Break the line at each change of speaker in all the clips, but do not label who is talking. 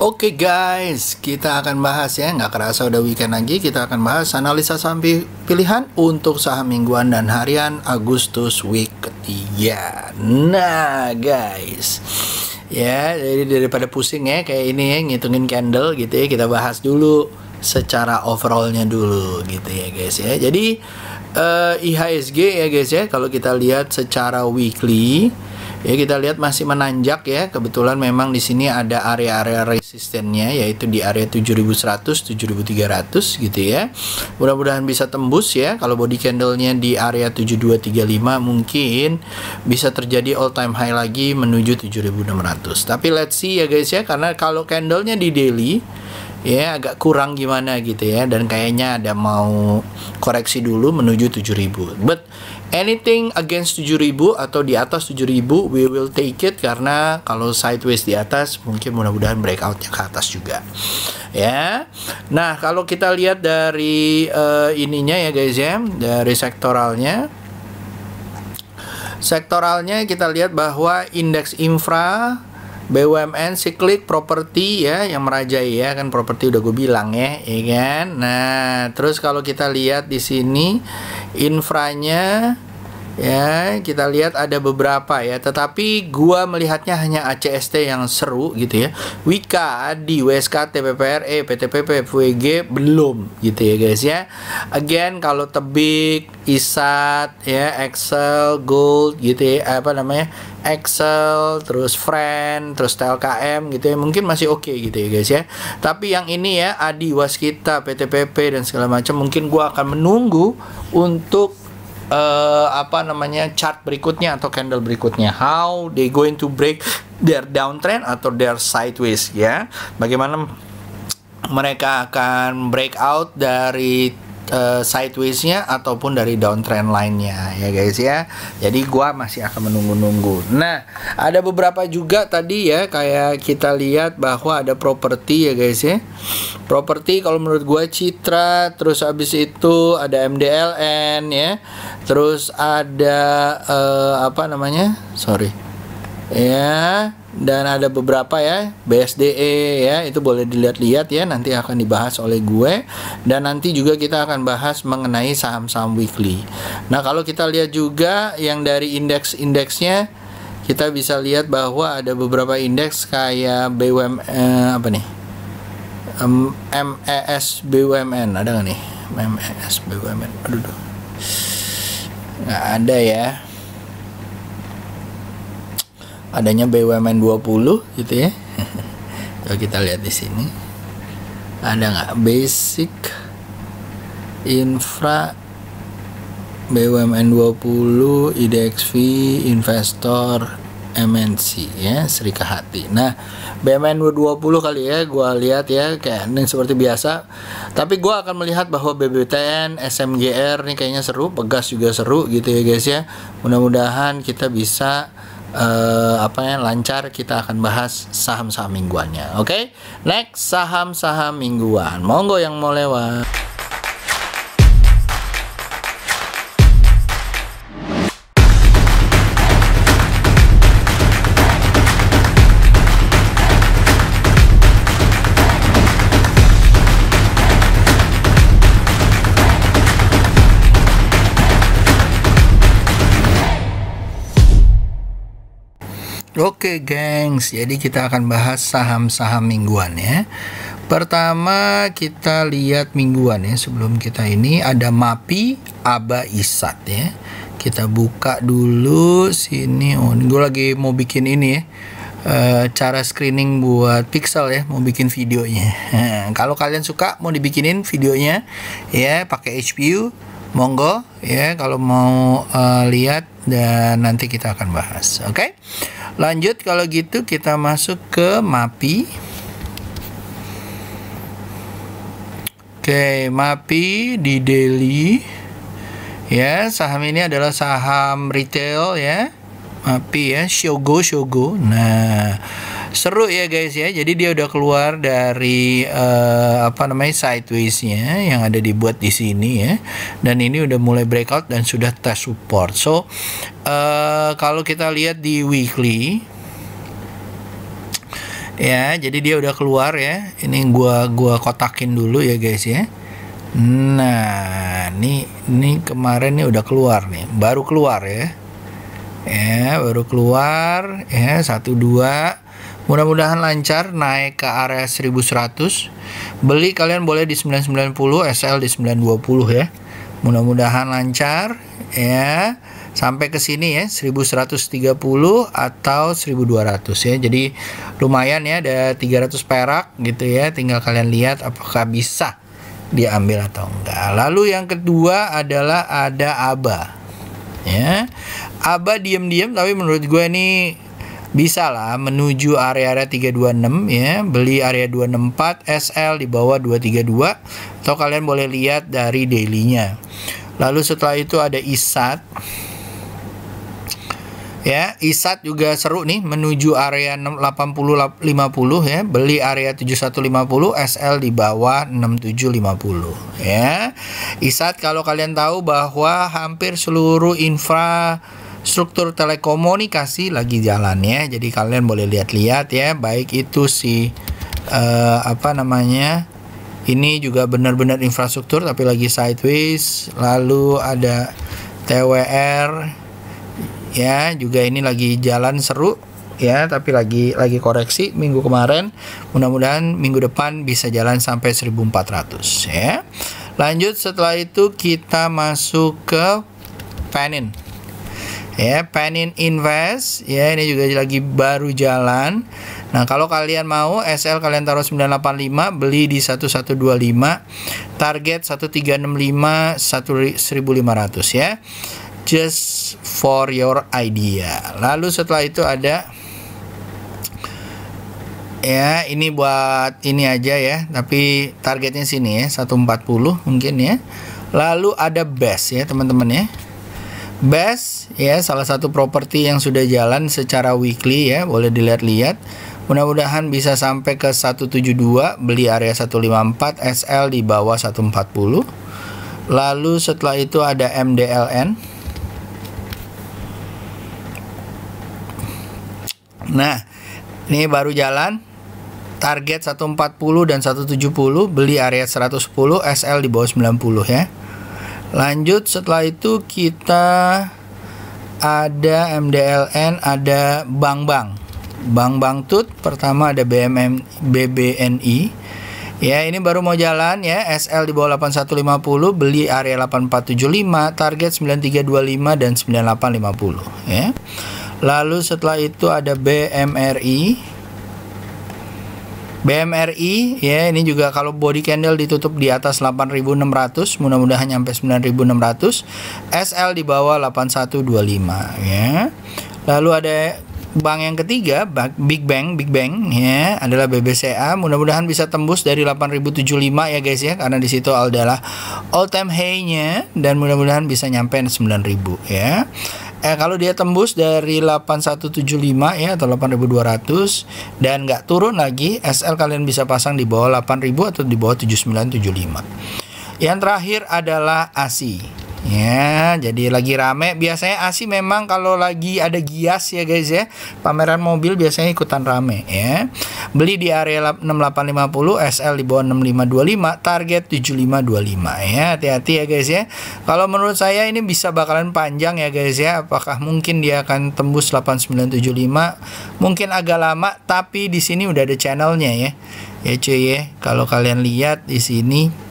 Oke guys, kita akan bahas ya, nggak kerasa udah weekend lagi. Kita akan bahas analisa saham pilihan untuk saham mingguan dan harian Agustus week ketiga. Nah guys, ya jadi daripada pusing ya kayak ini ya, ngitungin candle gitu ya, kita bahas dulu secara overallnya dulu gitu ya guys ya. Jadi IHSG ya guys ya, kalau kita lihat secara weekly ya, kita lihat masih menanjak ya. Kebetulan memang di sini ada area-area resistennya, yaitu di area 7100, 7300 gitu ya. Mudah-mudahan bisa tembus ya. Kalau body candlenya di area 7235 mungkin bisa terjadi all time high lagi menuju 7600. Tapi let's see ya guys ya, karena kalau candlenya di daily ya agak kurang gimana gitu ya, dan kayaknya ada mau koreksi dulu menuju 7000. But anything against 7000 atau di atas 7000 we will take it, karena kalau sideways di atas mungkin mudah-mudahan breakoutnya ke atas juga ya. Nah kalau kita lihat dari ininya ya guys ya, dari sektoralnya kita lihat bahwa indeks infra, BUMN, siklik, properti ya yang merajai ya, kan properti udah gue bilang ya kan. Nah, terus kalau kita lihat di sini infranya ya, kita lihat ada beberapa ya, tetapi gua melihatnya hanya ACST yang seru gitu ya. Wika, ADI, WSKT, PPRE, PTPP, FWG belum gitu ya guys ya. Again kalau Tebik, ISAT ya, Excel, Gold gitu ya, apa namanya, Excel, terus Friend, terus TLKM gitu ya, mungkin masih oke gitu ya guys ya. Tapi yang ini ya, ADI, Waskita, PTPP dan segala macam, mungkin gua akan menunggu untuk apa namanya, chart berikutnya atau candle berikutnya, how they going to break their downtrend atau their sideways ya, bagaimana mereka akan breakout dari sidewaysnya ataupun dari downtrend lainnya ya guys ya. Jadi gua masih akan menunggu-nunggu. Nah ada beberapa juga tadi ya, kayak kita lihat bahwa ada properti ya guys ya. Properti kalau menurut gua Citra, terus habis itu ada MDLN ya, terus ada apa namanya, ya, dan ada beberapa ya, BSDE ya, itu boleh dilihat-lihat ya, nanti akan dibahas oleh gue. Dan nanti juga kita akan bahas mengenai saham-saham weekly. Nah kalau kita lihat juga yang dari indeksnya, kita bisa lihat bahwa ada beberapa indeks kayak BUMN, apa nih, MES BUMN, ada nggak nih MES BUMN? Aduh, nggak ada ya. Adanya BUMN 20 gitu ya. Coba kita lihat di sini. Ada nggak basic infra BUMN 20, IDXV, investor, MNC ya, Sri Kahati. Nah, BUMN 20 kali ya, gua lihat ya kayak ini seperti biasa. Tapi gua akan melihat bahwa BBTN, SMGR nih kayaknya seru, Pegas juga seru gitu ya guys ya. Mudah-mudahan kita bisa lancar. Kita akan bahas saham-saham mingguannya. Oke, next saham-saham mingguan, monggo yang mau lewat. Oke gengs, jadi kita akan bahas saham-saham mingguan ya. Pertama kita lihat mingguan ya, sebelum kita ini ada MAPI, ABA, ISAT ya. Kita buka dulu sini. Oh, gue lagi mau bikin ini ya, cara screening buat Pixel ya, mau bikin videonya. Kalau kalian suka mau dibikinin videonya ya pakai HPU, monggo ya, kalau mau lihat, dan nanti kita akan bahas. Oke, lanjut kalau gitu kita masuk ke MAPI. Oke, MAPI di daily ya, saham ini adalah saham retail ya, MAPI ya, Shogo. Nah seru ya guys ya, jadi dia udah keluar dari sidewaysnya yang ada dibuat di sini ya, dan ini udah mulai breakout dan sudah test support. So kalau kita lihat di weekly Ya, jadi dia udah keluar ya. Ini gua kotakin dulu ya guys ya. Nah, ini kemarin nih udah keluar nih, baru keluar ya. Ya, baru keluar ya, 12. Mudah-mudahan lancar naik ke area 1100. Beli kalian boleh di 990, SL di 920 ya. Mudah-mudahan lancar ya. Sampai ke sini ya, 1130 atau 1200 ya. Jadi lumayan ya, ada 300 perak gitu ya. Tinggal kalian lihat apakah bisa diambil atau enggak. Lalu yang kedua adalah ada ABA. Ya. ABA diam-diam tapi menurut gue ini bisa lah menuju area-area 326 ya. Beli area 264, SL di bawah 232, atau kalian boleh lihat dari daily-nya. Lalu setelah itu ada ISAT. Ya, ISAT juga seru nih menuju area 8050 ya. Beli area 7150, SL di bawah 6750 ya. ISAT kalau kalian tahu bahwa hampir seluruh infrastruktur telekomunikasi lagi jalan ya. Jadi kalian boleh lihat-lihat ya, baik itu ini juga benar-benar infrastruktur tapi lagi sideways. Lalu ada TWR ya, juga ini lagi jalan seru ya, tapi lagi koreksi minggu kemarin. Mudah-mudahan minggu depan bisa jalan sampai 1400 ya. Lanjut setelah itu kita masuk ke Panin. Ya, Panin Invest ya, ini juga lagi baru jalan. Nah, kalau kalian mau SL kalian taruh 985, beli di 1125, target 1365, 1500 ya. Just for your idea. Lalu setelah itu ada ya, ini buat ini aja ya, tapi targetnya sini ya, 140 mungkin ya. Lalu ada BES ya teman-teman ya. BES ya, salah satu properti yang sudah jalan secara weekly ya, boleh dilihat-lihat. Mudah-mudahan bisa sampai ke 172, beli area 154, SL di bawah 140. Lalu setelah itu ada MDLN. Nah, ini baru jalan, target 140 dan 170, beli area 110, SL di bawah 90 ya. Lanjut setelah itu kita ada MDLN, ada Bank Tut. Pertama ada BBNI ya, ini baru mau jalan ya, SL di bawah 8150, beli area 8475, target 9325 dan 9850 ya. Lalu setelah itu ada BMRI ya, ini juga kalau body candle ditutup di atas 8600, mudah-mudahan nyampe 9600, SL di bawah 8125 ya. Lalu ada bank yang ketiga, Big Bang ya, adalah BBCA. Mudah-mudahan bisa tembus dari 8075 ya guys ya, karena di situ adalah all time high-nya, dan mudah-mudahan bisa nyampe 9000 ya. Kalau dia tembus dari 8175 ya, atau 8200 dan nggak turun lagi, SL kalian bisa pasang di bawah 8000 atau di bawah 7975. Yang terakhir adalah ASI ya, jadi lagi rame. Biasanya ASI memang kalau lagi ada Gias ya guys ya, pameran mobil biasanya ikutan rame ya. Beli di area 6850, SL di bawah 6525, target 7525 ya. Hati-hati ya guys ya. Kalau menurut saya ini bisa bakalan panjang ya guys ya. Apakah mungkin dia akan tembus 8975? Mungkin agak lama, tapi di sini udah ada channelnya ya. Ya cuy ya, kalau kalian lihat di sini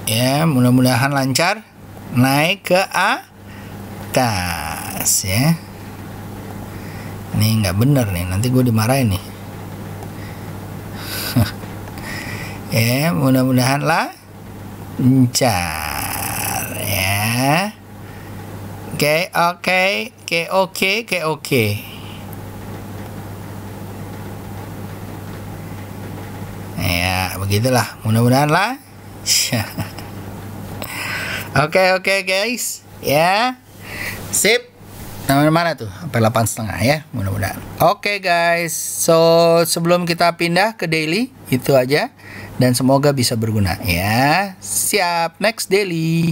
ya, mudah-mudahan lancar naik ke atas ya. Ini nggak bener nih, nanti gue dimarahin nih. Ya, mudah-mudahan lancar ya. Oke. Ya, begitulah, mudah-mudahan lancar. Oke guys ya, sip. Mana tuh sampai 8,5 ya, mudah-mudahan. Oke guys, so sebelum kita pindah ke daily itu aja, dan semoga bisa berguna ya. Siap, next daily.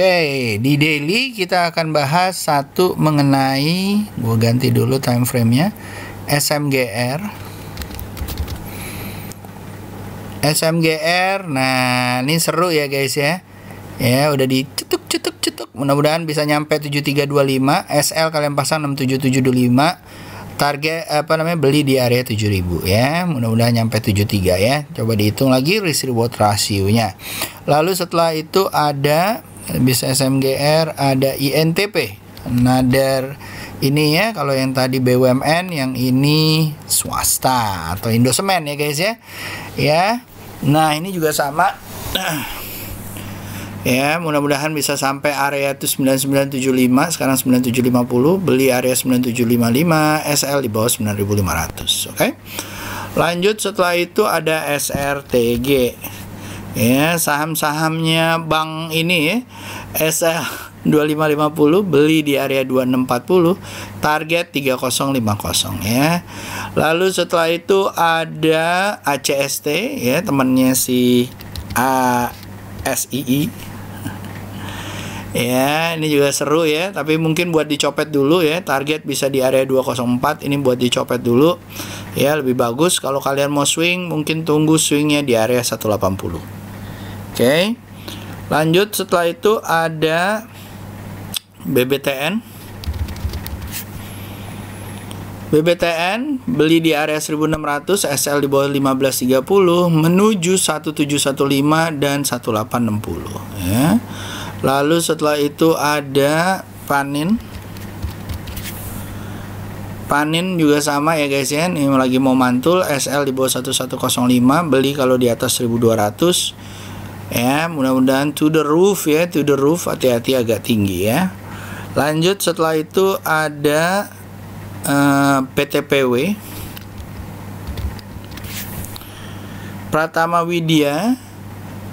Oke, di daily kita akan bahas satu mengenai, gua ganti dulu time frame-nya, SMGR. SMGR, nah ini seru ya guys ya. Ya udah dicetuk. Mudah-mudahan bisa nyampe 7325. SL kalian pasang 67725. Target beli di area 7000 ya. Mudah-mudahan nyampe 73 ya. Coba dihitung lagi risk reward rasionya. Lalu setelah itu ada bisa SMGR, ada INTP. Another ini ya, kalau yang tadi BUMN, yang ini swasta atau Indosemen ya guys ya. Ya. Nah, ini juga sama. Ya, mudah-mudahan bisa sampai area itu 9975, sekarang 9750, beli area 9755, SL di bawah 9500. Oke. Lanjut setelah itu ada SRTG. Ya, saham-sahamnya bank ini ya, SL 2550, beli di area 2640, target 3050 ya. Lalu setelah itu ada ACST ya, temannya si ASII. Ya, ini juga seru ya, tapi mungkin buat dicopet dulu ya. Target bisa di area 204, ini buat dicopet dulu. Ya, lebih bagus kalau kalian mau swing, mungkin tunggu swingnya di area 180. Oke. Lanjut setelah itu ada BBTN. BBTN beli di area 1600, SL di bawah 1530 menuju 1715 dan 1860 ya. Lalu setelah itu ada Panin. Panin juga sama ya guys ya. Ini lagi mau mantul, SL di bawah 1105, beli kalau di atas 1200. Ya, mudah-mudahan to the roof ya, to the roof, hati-hati agak tinggi ya. Lanjut setelah itu ada PTPW, Pratama Widya.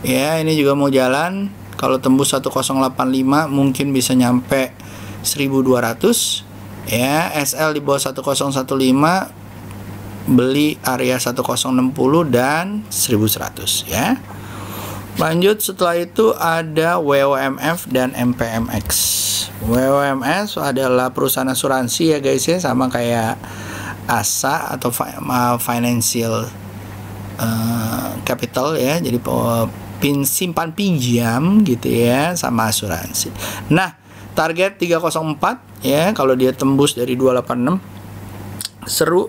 Ya, ini juga mau jalan. Kalau tembus 1085 mungkin bisa nyampe 1200. Ya, SL di bawah 1015, beli area 1060 dan 1100 ya. Lanjut setelah itu ada WOMF dan MPMX. WOMF adalah perusahaan asuransi ya guys ya, sama kayak ASA atau financial capital ya. Jadi simpan pinjam gitu ya, sama asuransi. Nah, target 304 ya, kalau dia tembus dari 286 seru.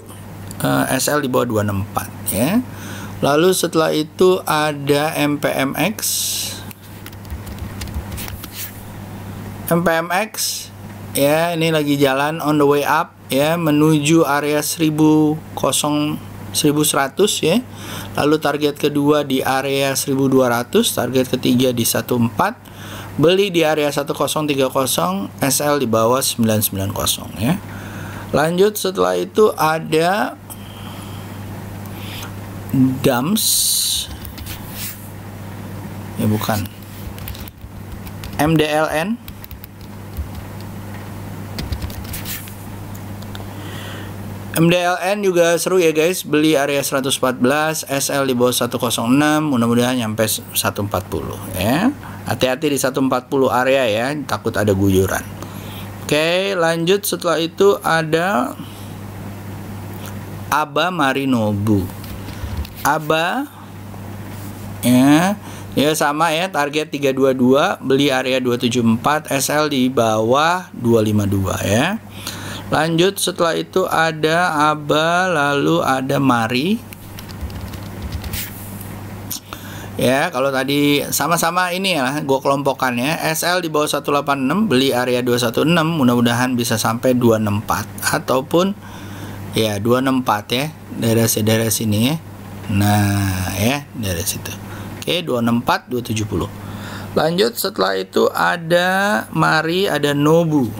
SL di bawah 264 ya. Lalu setelah itu ada MPMX. MPMX ya, ini lagi jalan on the way up ya, menuju area 1100 ya. Lalu target kedua di area 1200, target ketiga di 14, beli di area 1030, SL di bawah 990 ya. Lanjut setelah itu ada DAMS ya, bukan MDLN. MDLN juga seru ya guys, beli area 114, SL di bawah 106, mudah-mudahan nyampe 140 ya. Hati-hati di 140 area ya, takut ada guyuran. Oke, lanjut setelah itu ada Aba Marinobu. Aba ya sama ya, target 322, beli area 274, SL di bawah 252 ya. Lanjut setelah itu ada Aba, lalu ada Mari. Ya, kalau tadi sama-sama ini ya, gue kelompokkan ya. SL di bawah 186, beli area 216, mudah-mudahan bisa sampai 264 ataupun ya 264 ya, daerah sini ya. Nah ya, dari situ. Oke, 264, 270. Lanjut setelah itu ada Mari, ada Nobu.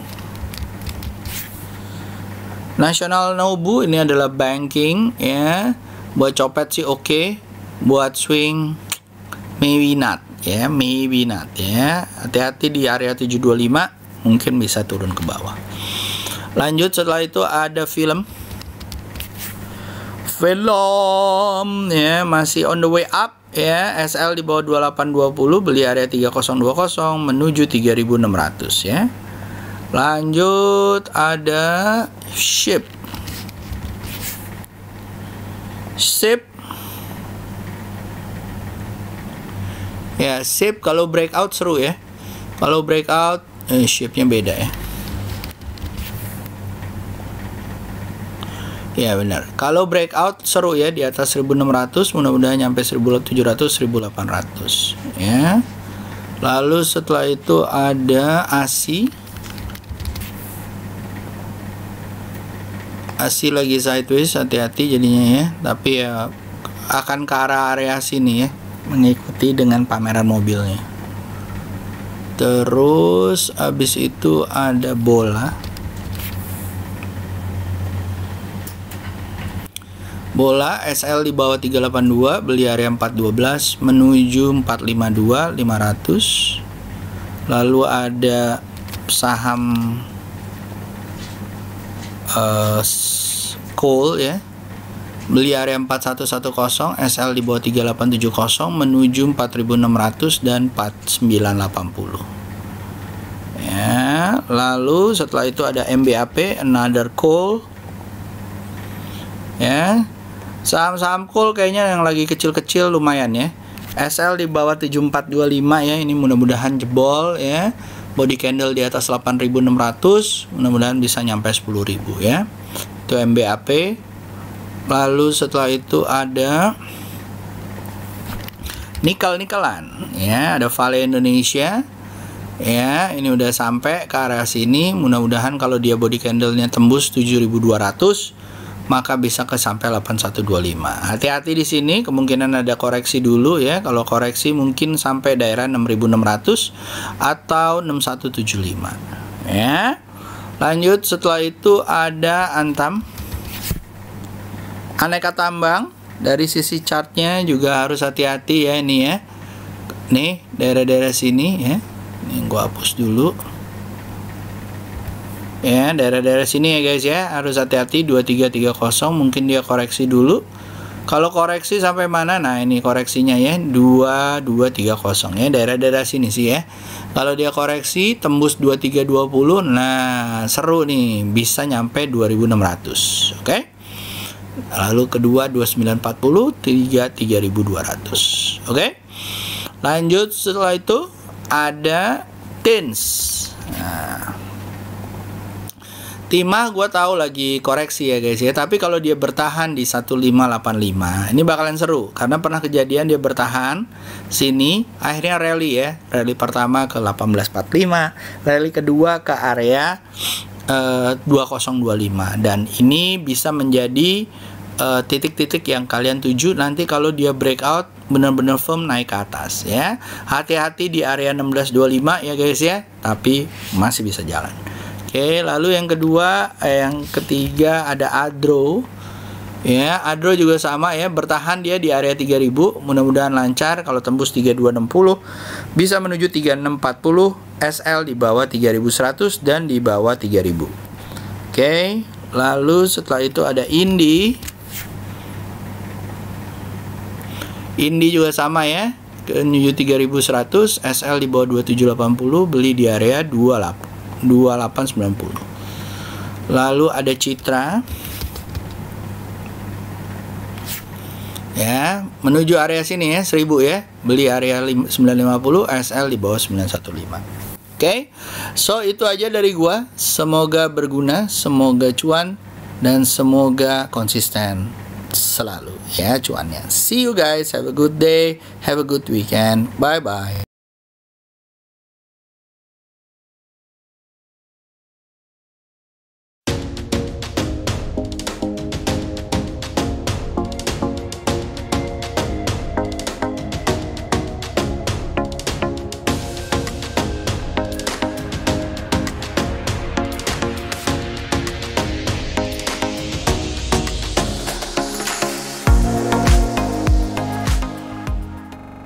National Nobu ini adalah banking ya. Buat copet sih oke. Buat swing maybe not ya, maybe not ya. Hati-hati di area 725, mungkin bisa turun ke bawah. Lanjut setelah itu ada film ya, masih on the way up ya, SL di bawah 2820 beli area 3020 menuju 3600 ya. Lanjut ada SHIB. Ya, SHIB kalau breakout seru ya. Kalau breakout SHIB-nya beda ya. Ya benar. Kalau breakout seru ya, di atas 1600, mudah-mudahan nyampe 1700, 1800 ya. Lalu setelah itu ada ASI. ASI lagi sideways, hati-hati jadinya ya. Tapi ya akan ke arah area sini ya, mengikuti dengan pameran mobilnya. Terus habis itu ada bola. Bola SL di bawah 382 beli area 412 menuju 452 500. Lalu ada saham coal ya, beli area 4110 SL di bawah 3870 menuju 4600 dan 4980 ya. Lalu setelah itu ada MBAP, another coal ya. Saham-saham coal kayaknya yang lagi kecil-kecil lumayan ya. SL di bawah 7425 ya, ini mudah-mudahan jebol ya. Body candle di atas 8600, mudah-mudahan bisa nyampe 10.000 ya. Itu MBAP. Lalu setelah itu ada nikel-nikelan ya, ada Vale Indonesia ya, ini udah sampai ke arah sini. Mudah-mudahan kalau dia body candlenya tembus 7200 maka bisa ke sampai 8125. Hati-hati di sini, kemungkinan ada koreksi dulu ya. Kalau koreksi mungkin sampai daerah 6600 atau 6175 ya. Lanjut setelah itu ada Antam, aneka tambang. Dari sisi chartnya juga harus hati-hati ya ini ya. Nih daerah-daerah sini ya. Ini gua hapus dulu. Ya, daerah-daerah sini ya guys ya, harus hati-hati. 2330 mungkin dia koreksi dulu. Kalau koreksi sampai mana? Nah, ini koreksinya ya, 2230 ya, daerah-daerah sini sih ya. Kalau dia koreksi tembus 2320, nah seru nih, bisa nyampe 2600. Oke. Lalu kedua 2940, 3200. Oke. Lanjut setelah itu ada TINS. Nah, Timah gue tahu lagi koreksi ya guys ya, tapi kalau dia bertahan di 1585 ini bakalan seru, karena pernah kejadian dia bertahan sini, akhirnya rally ya, rally pertama ke 1845, rally kedua ke area 2025, dan ini bisa menjadi titik-titik yang kalian tuju nanti kalau dia breakout benar-benar firm naik ke atas ya. Hati-hati di area 1625 ya guys ya, tapi masih bisa jalan. Oke, lalu yang kedua, yang ketiga ada Adro. Ya, Adro juga sama ya, bertahan dia di area 3000, mudah-mudahan lancar. Kalau tembus 3260 bisa menuju 3640, SL di bawah 3100 dan di bawah 3000. Oke, lalu setelah itu ada Indi. Indi juga sama ya, ke menuju 3100, SL di bawah 2780, beli di area 2890. Lalu ada Citra ya, menuju area sini ya, 1000 ya, beli area 950, SL di bawah 915. Oke, so itu aja dari gua. Semoga berguna, semoga cuan, dan semoga konsisten selalu ya cuannya. See you guys, have a good day, have a good weekend, bye bye.